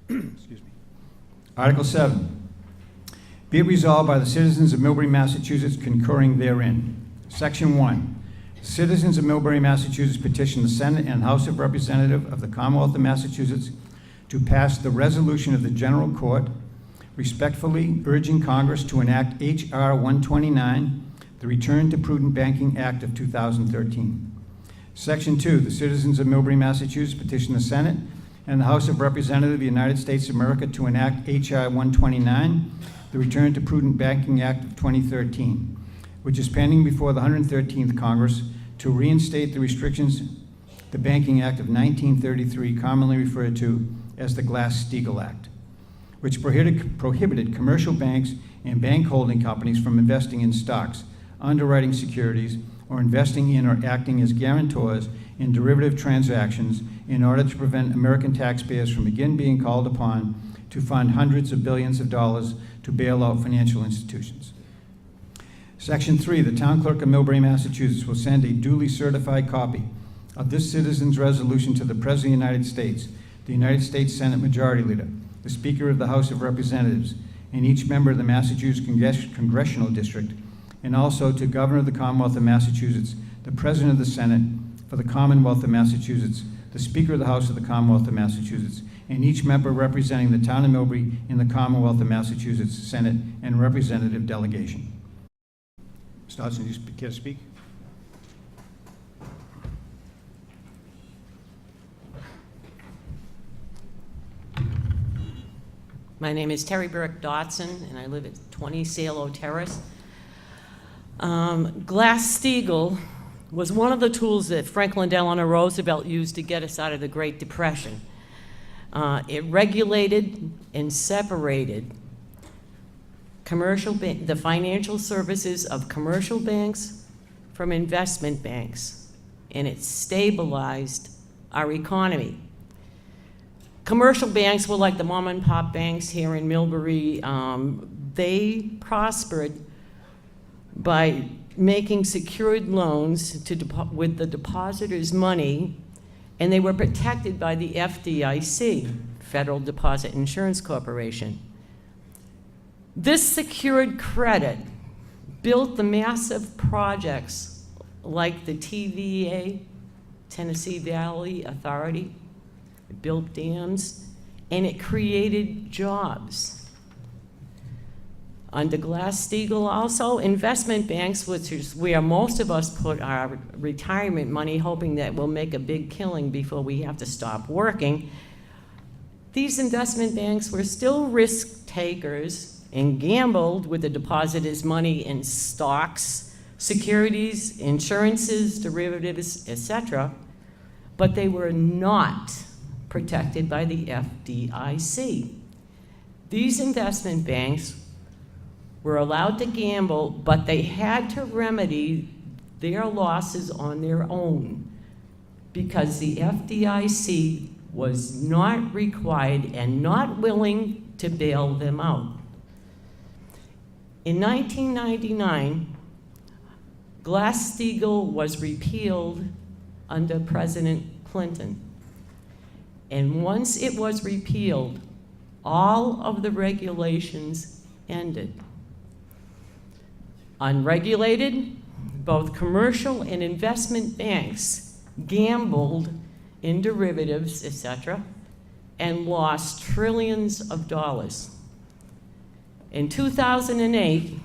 Excuse me. Article 7. Be it resolved by the citizens of Millbury, Massachusetts, concurring therein. Section 1. Citizens of Millbury, Massachusetts petition the Senate and House of Representatives of the Commonwealth of Massachusetts to pass the resolution of the General Court respectfully urging Congress to enact H.R. 129, the Return to Prudent Banking Act of 2013. Section 2. The citizens of Millbury, Massachusetts petition the Senate and the House of Representatives of the United States of America to enact H.R. 129, the Return to Prudent Banking Act of 2013, which is pending before the 113th Congress to reinstate the restrictions the Banking Act of 1933, commonly referred to as the Glass-Steagall Act, which prohibited commercial banks and bank holding companies from investing in stocks, underwriting securities, or investing in or acting as guarantors in derivative transactions in order to prevent American taxpayers from again being called upon to fund hundreds of billions of dollars to bail out financial institutions. Section 3, the Town Clerk of Millbury, Massachusetts will send a duly certified copy of this citizen's resolution to the President of the United States, the United States Senate Majority Leader, the Speaker of the House of Representatives, and each member of the Massachusetts Congressional District, and also to Governor of the Commonwealth of Massachusetts, the President of the Senate for the Commonwealth of Massachusetts, the Speaker of the House of the Commonwealth of Massachusetts, and each member representing the Town of Millbury in the Commonwealth of Massachusetts Senate and Representative Delegation. Mr. Hudson, do you care to speak? My name is Terry Burke Dotson, and I live at 20 Salo Terrace. Glass-Steagall was one of the tools that Franklin Delano Roosevelt used to get us out of the Great Depression. It regulated and separated the financial services of commercial banks from investment banks, and it stabilized our economy. Commercial banks were like the mom and pop banks here in Millbury. They prospered by making secured loans with the depositor's money, and they were protected by the FDIC, Federal Deposit Insurance Corporation. This secured credit built the massive projects like the TVA, Tennessee Valley Authority. It built dams, and it created jobs. Under Glass-Steagall also, investment banks, which is where most of us put our retirement money, hoping that we'll make a big killing before we have to stop working, these investment banks were still risk takers and gambled with the depositors' money in stocks, securities, insurances, derivatives, etc., but they were not protected by the FDIC. These investment banks were allowed to gamble, but they had to remedy their losses on their own because the FDIC was not required and not willing to bail them out. In 1999, Glass-Steagall was repealed under President Clinton. And once it was repealed, all of the regulations ended. Unregulated, both commercial and investment banks gambled in derivatives, etc., and lost trillions of dollars. In 2008,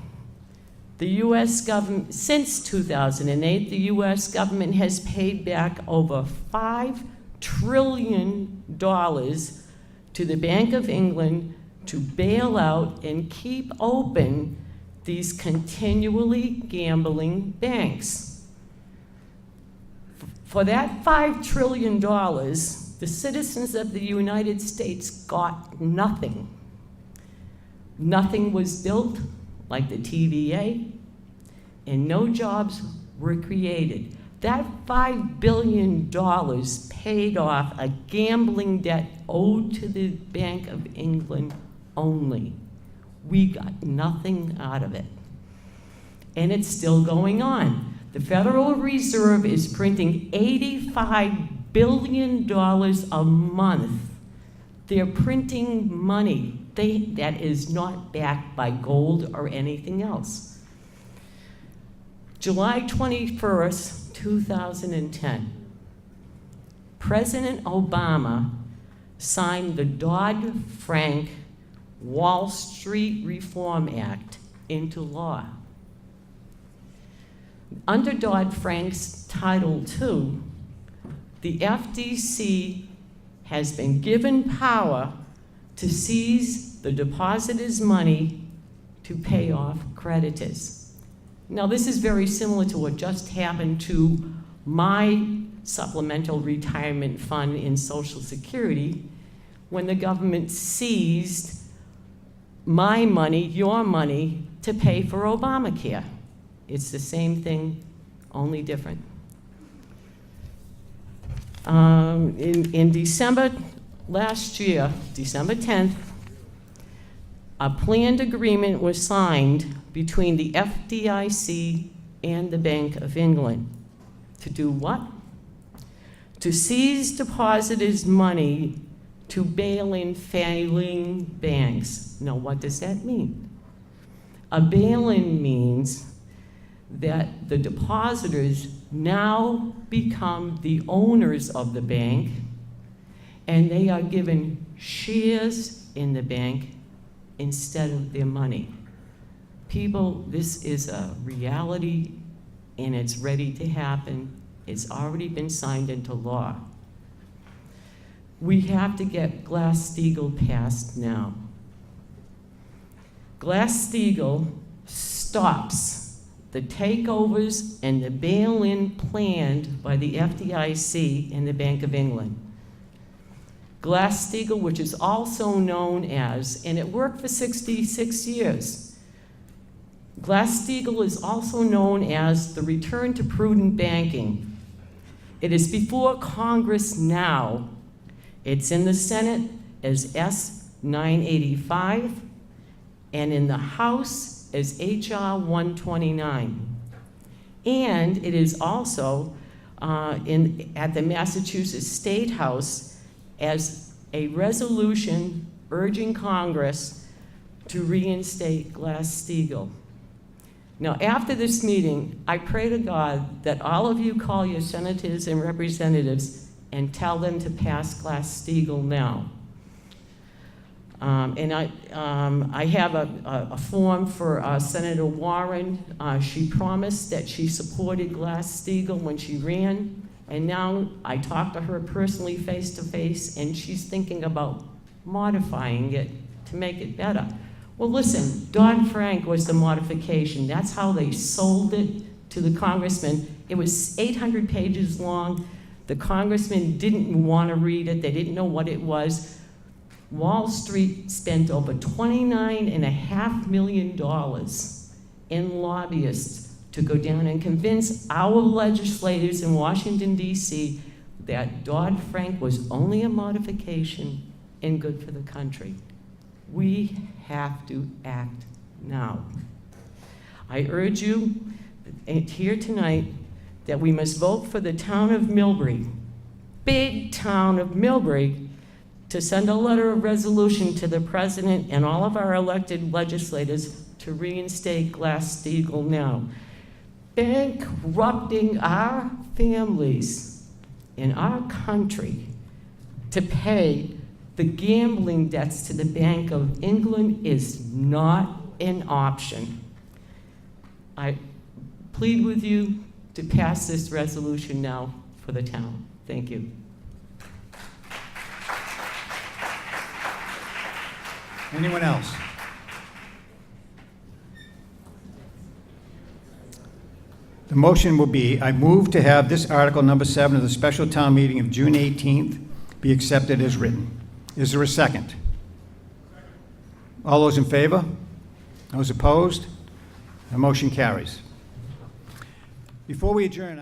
the U.S. government, since 2008, the U.S. government has paid back over $5 trillion to the Bank of England to bail out and keep open these continually gambling banks. For that $5 trillion, the citizens of the United States got nothing. Nothing was built like the TVA, and no jobs were created. That $5 billion paid off a gambling debt owed to the Bank of England only. We got nothing out of it. And it's still going on. The Federal Reserve is printing $85 billion a month They're printing money that is not backed by gold or anything else. July 21st, 2010, President Obama signed the Dodd-Frank Wall Street Reform Act into law. Under Dodd-Frank's Title II, the FDC has been given power to seize the depositor's money to pay off creditors. Now, this is very similar to what just happened to my supplemental retirement fund in Social Security when the government seized my money, your money, to pay for Obamacare. It's the same thing, only different. In December last year, December 10th, a planned agreement was signed between the FDIC and the Bank of England. To do what? To seize depositors' money to bail in failing banks. Now, what does that mean? A bail-in means that the depositors now become the owners of the bank, and they are given shares in the bank instead of their money. People, this is a reality, and it's ready to happen. It's already been signed into law. We have to get Glass-Steagall passed now. Glass-Steagall stops the takeovers and the bail-in planned by the FDIC and the Bank of England. Glass-Steagall, which is also known as, and it worked for 66 years, Glass-Steagall is also known as the return to prudent banking. It is before Congress now. It's in the Senate as S-985 and in the House as H.R. 129. And it is also at the Massachusetts State House as a resolution urging Congress to reinstate Glass-Steagall. Now, after this meeting, I pray to God that all of you call your senators and representatives and tell them to pass Glass-Steagall now. And I have a form for Senator Warren. She promised that she supported Glass-Steagall when she ran, and now I talked to her personally face to face, and she's thinking about modifying it to make it better. Well, listen, Dodd-Frank was the modification. That's how they sold it to the congressman. It was 800 pages long. The congressman didn't want to read it. They didn't know what it was. Wall Street spent over $29.5 million in lobbyists to go down and convince our legislators in Washington, D.C. that Dodd-Frank was only a modification and good for the country. We have to act now. I urge you here tonight that we must vote for the town of Millbury, big town of Millbury, to send a letter of resolution to the president and all of our elected legislators to reinstate Glass-Steagall now. Bankrupting our families in our country to pay the gambling debts to the Bank of England is not an option. I plead with you to pass this resolution now for the town. Thank you. Anyone else? The motion will be, I move to have this article number 7 of the special town meeting of June 18th be accepted as written. Is there a second? All those in favor? Those opposed? The motion carries. Before we adjourn,